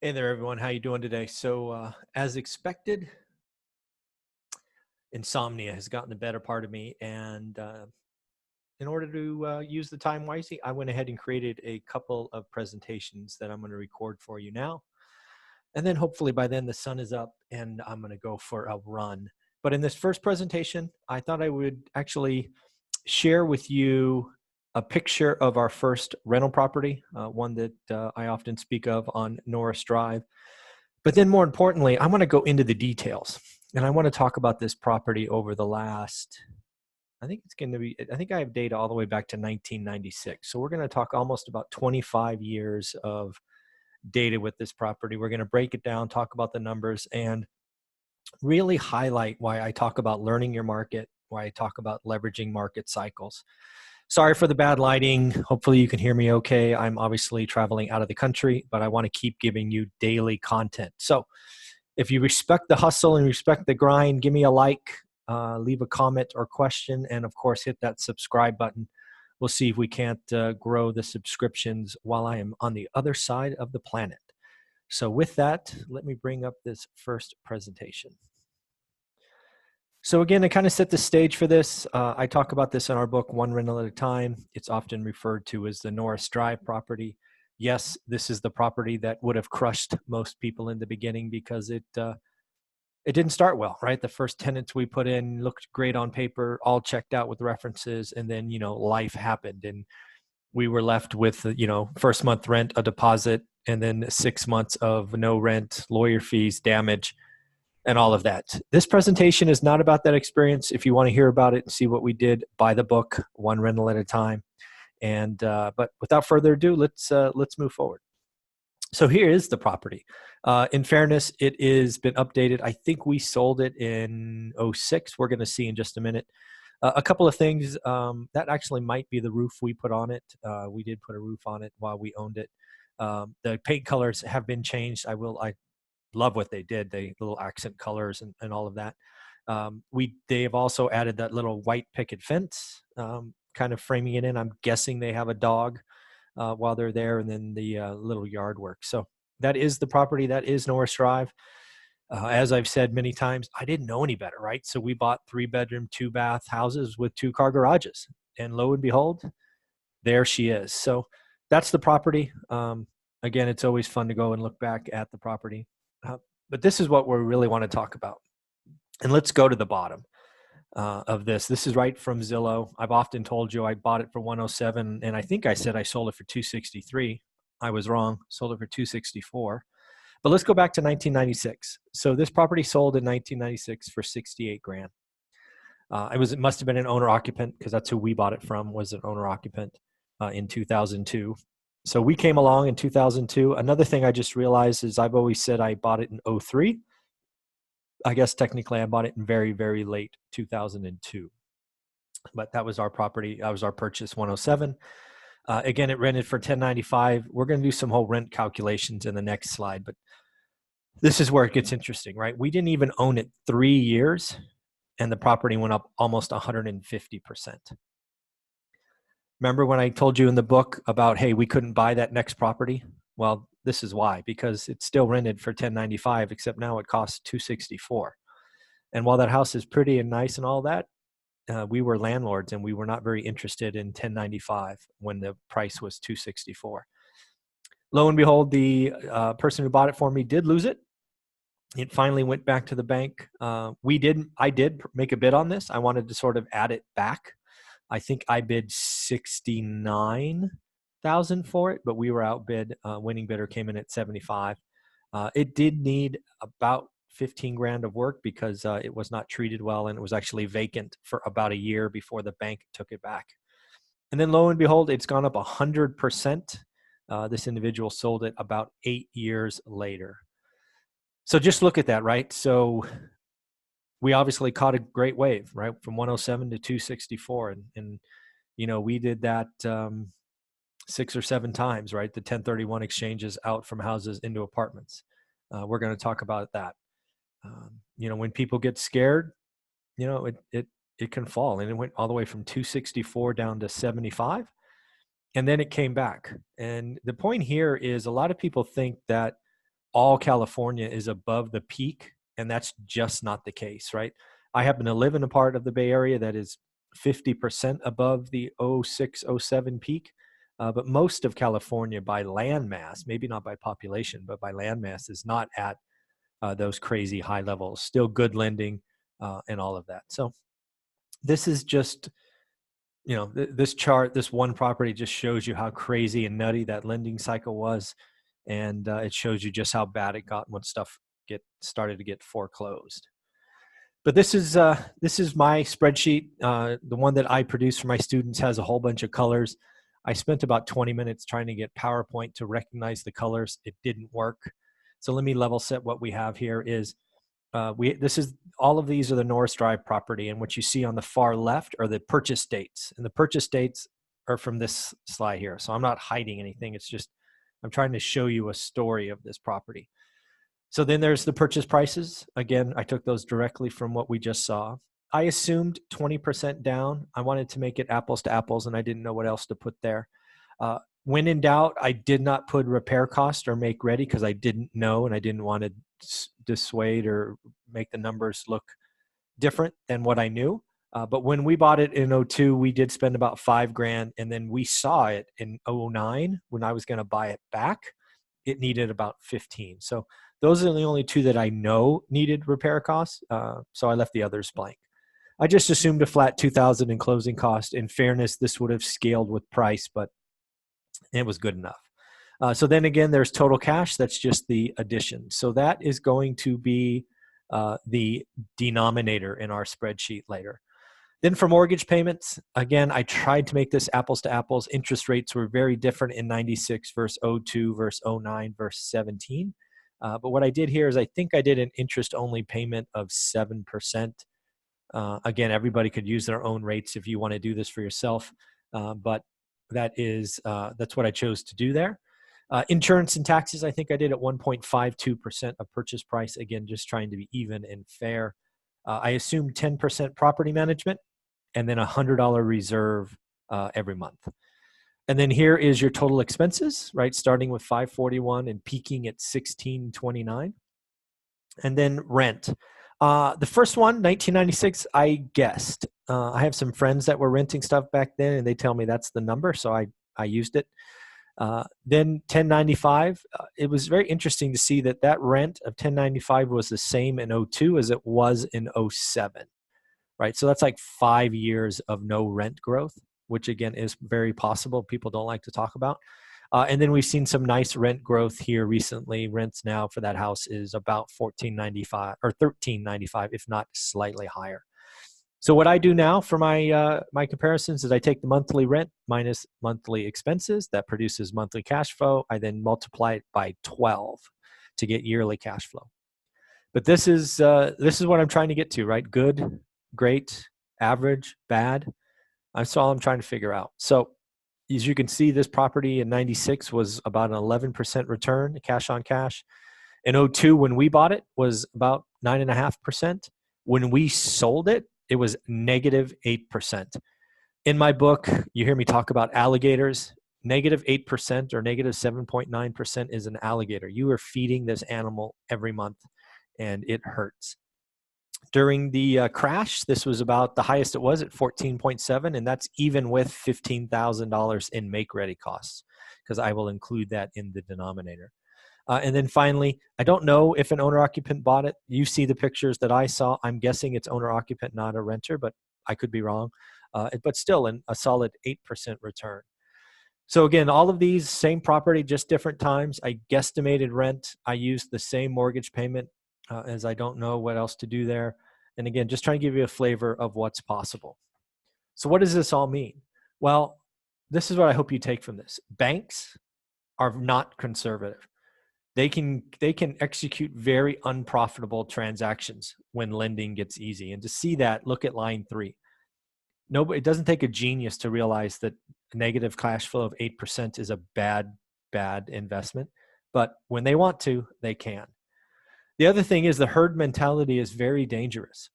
Hey there, everyone. How you doing today? So, as expected, insomnia has gotten the better part of me, and in order to use the time wisely, I went ahead and created a couple of presentations that I'm going to record for you now, and then hopefully by then the sun is up and I'm going to go for a run. But in this first presentation, I thought I would actually share with you a picture of our first rental property, one that I often speak of on Norris Drive. But then more importantly, I want to go into the details, and I want to talk about this property over the last, I think I have data all the way back to 1996. So we're going to talk almost about 25 years of data with this property. We're going to break it down, talk about the numbers, and really highlight why I talk about learning your market, why I talk about leveraging market cycles. Sorry for the bad lighting. Hopefully you can hear me okay. I'm obviously traveling out of the country, but I want to keep giving you daily content. So if you respect the hustle and respect the grind, give me a like, leave a comment or question, and of course, hit that subscribe button. We'll see if we can't grow the subscriptions while I am on the other side of the planet. So with that, let me bring up this first presentation. So again, to kind of set the stage for this, I talk about this in our book, One Rental at a Time. It's often referred to as the Norris Drive property. Yes, this is the property that would have crushed most people in the beginning because it didn't start well, right? The first tenants we put in looked great on paper, all checked out with references, and then, life happened. And we were left with, first month rent, a deposit, and then 6 months of no rent, lawyer fees, damage, and all of that. This presentation is not about that experience. If you want to hear about it and see what we did, buy the book, One Rental at a Time. And but without further ado, let's move forward. So here is the property. In fairness, it has been updated. I think we sold it in 06. We're going to see in just a minute. A couple of things. That actually might be the roof we put on it. We did put a roof on it while we owned it. The paint colors have been changed. I love what they did, the little accent colors and all of that. They have also added that little white picket fence, kind of framing it in. I'm guessing they have a dog while they're there, and then the little yard work. So that is the property. That is Norris Drive. As I've said many times, I didn't know any better, right? So we bought 3-bedroom, 2-bath houses with 2-car garages, and lo and behold, there she is. So that's the property. Again, it's always fun to go and look back at the property. But this is what we really want to talk about. And let's go to the bottom of this. This is right from Zillow. I've often told you I bought it for 107, and I think I said I sold it for 263. I was wrong. Sold it for 264. But let's go back to 1996. So this property sold in 1996 for 68 grand. It must have been an owner occupant, because that's who we bought it from, was an owner occupant in 2002. So we came along in 2002. Another thing I just realized is I've always said I bought it in 03. I guess technically I bought it in very, very late 2002. But that was our property. That was our purchase, 107. Again, it rented for 1095. We're going to do some whole rent calculations in the next slide. But this is where it gets interesting, right? We didn't even own it 3 years, and the property went up almost 150%. Remember when I told you in the book about, hey, we couldn't buy that next property? Well, this is why, because it's still rented for 1095, except now it costs 264. And while that house is pretty and nice and all that, we were landlords and we were not very interested in 1095 when the price was 264. Lo and behold, the person who bought it for me did lose it. It finally went back to the bank. I did make a bid on this. I wanted to sort of add it back. I think I bid 69,000 for it, but we were outbid. Winning bidder came in at 75. It did need about 15 grand of work because it was not treated well, and it was actually vacant for about a year before the bank took it back. And then lo and behold, it's gone up 100%. This individual sold it about 8 years later. So just look at that, right? So we obviously caught a great wave, right? From 107 to 264. And we did that 6 or 7 times, right? The 1031 exchanges out from houses into apartments. We're going to talk about that. When people get scared, it can fall. And it went all the way from 264 down to 75. And then it came back. And the point here is a lot of people think that all California is above the peak, and that's just not the case, right? I happen to live in a part of the Bay Area that is 50% above the '06, '07 peak. But most of California by land mass, maybe not by population, but by land mass, is not at those crazy high levels. Still good lending and all of that. So this is just, this chart, this one property just shows you how crazy and nutty that lending cycle was. And it shows you just how bad it got when stuff started to get foreclosed. But this is my spreadsheet. The one that I produce for my students has a whole bunch of colors. I spent about 20 minutes trying to get PowerPoint to recognize the colors. It didn't work. So let me level set what we have here is all of these are the Norris Drive property, and what you see on the far left are the purchase dates. And the purchase dates are from this slide here. So I'm not hiding anything. It's just I'm trying to show you a story of this property. So then there's the purchase prices. Again, I took those directly from what we just saw. I assumed 20% down. I wanted to make it apples to apples, and I didn't know what else to put there. When in doubt, I did not put repair cost or make ready because I didn't know, and I didn't want to dissuade or make the numbers look different than what I knew. But when we bought it in '02, we did spend about $5,000, and then we saw it in '09 when I was going to buy it back. It needed about 15. So those are the only two that I know needed repair costs. So I left the others blank. I just assumed a flat 2,000 in closing cost. In fairness, this would have scaled with price, but it was good enough. So then again, there's total cash. That's just the addition. So that is going to be the denominator in our spreadsheet later. Then for mortgage payments, again, I tried to make this apples to apples. Interest rates were very different in '96 versus '02 versus '09 versus '17. But what I did here is I think I did an interest-only payment of 7%. Again, everybody could use their own rates if you want to do this for yourself. But that's what I chose to do there. Insurance and taxes, I think I did at 1.52% of purchase price. Again, just trying to be even and fair. I assumed 10% property management and then $100 reserve every month. And then here is your total expenses, right? Starting with $541 and peaking at $1,629. And then rent. The first one, 1996, I guessed. I have some friends that were renting stuff back then, and they tell me that's the number, so I used it. Then 1095, it was very interesting to see that rent of 1095 was the same in '02 as it was in '07, right? So that's like 5 years of no rent growth, which again is very possible. People don't like to talk about. And then we've seen some nice rent growth here recently. Rents now for that house is about $1,495 or $1,395, if not slightly higher. So what I do now for my comparisons is I take the monthly rent minus monthly expenses. That produces monthly cash flow. I then multiply it by 12 to get yearly cash flow. But this is what I'm trying to get to, right? Good, great, average, bad. That's all I'm trying to figure out. So as you can see, this property in '96 was about an 11% return, cash on cash. In '02, when we bought it, was about 9.5%. When we sold it, it was negative 8%. In my book, you hear me talk about alligators. Negative 8% or negative 7.9% is an alligator. You are feeding this animal every month, and it hurts. During the crash, this was about the highest it was at 14.7, and that's even with $15,000 in make-ready costs, because I will include that in the denominator. And then finally, I don't know if an owner-occupant bought it. You see the pictures that I saw. I'm guessing it's owner-occupant, not a renter, but I could be wrong. But still, a solid 8% return. So again, all of these, same property, just different times. I guesstimated rent. I used the same mortgage payment as I don't know what else to do there. And again, just trying to give you a flavor of what's possible. So what does this all mean? Well, this is what I hope you take from this. Banks are not conservative. They can execute very unprofitable transactions when lending gets easy. And to see that, look at line 3. It doesn't take a genius to realize that a negative cash flow of 8% is a bad investment. But when they want to, they can. The other thing is the herd mentality is very dangerous.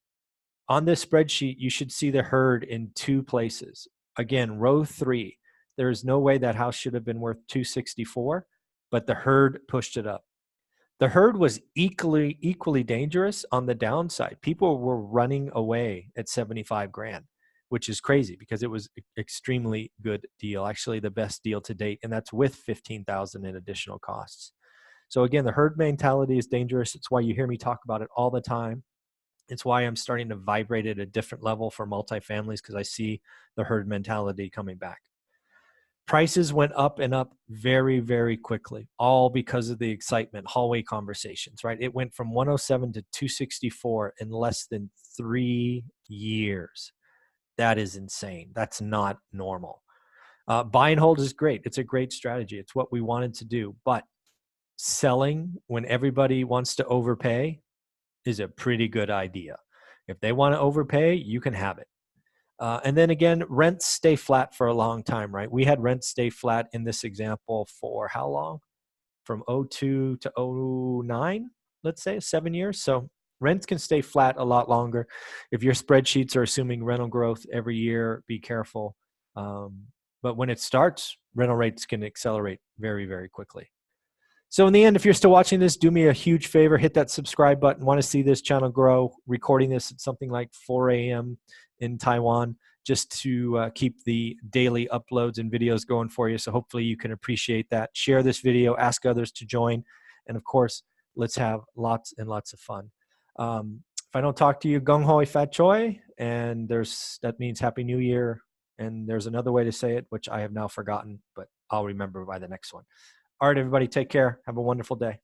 On this spreadsheet, you should see the herd in 2 places. Again, row 3, there is no way that house should have been worth $264, but the herd pushed it up. The herd was equally dangerous on the downside. People were running away at 75 grand, which is crazy because it was extremely good deal, actually the best deal to date, and that's with 15,000 in additional costs. So again, the herd mentality is dangerous. It's why you hear me talk about it all the time. It's why I'm starting to vibrate at a different level for multifamilies, because I see the herd mentality coming back. Prices went up and up very, very quickly, all because of the excitement, hallway conversations, right? It went from 107 to 264 in less than 3 years. That is insane. That's not normal. Buy and hold is great. It's a great strategy. It's what we wanted to do. But selling when everybody wants to overpay is a pretty good idea. If they want to overpay, you can have it. And then again, rents stay flat for a long time, right? We had rents stay flat in this example for how long? From 02 to 09, let's say 7 years. So rents can stay flat a lot longer. If your spreadsheets are assuming rental growth every year, be careful. But when it starts, rental rates can accelerate very, very quickly. So in the end, if you're still watching this, do me a huge favor, hit that subscribe button. Want to see this channel grow, recording this at something like 4 a.m. in Taiwan, just to keep the daily uploads and videos going for you. So hopefully you can appreciate that. Share this video, ask others to join. And of course, let's have lots and lots of fun. If I don't talk to you, Gong Hoi Fat Choi, and that means Happy New Year. And there's another way to say it, which I have now forgotten, but I'll remember by the next one. All right, everybody, take care. Have a wonderful day.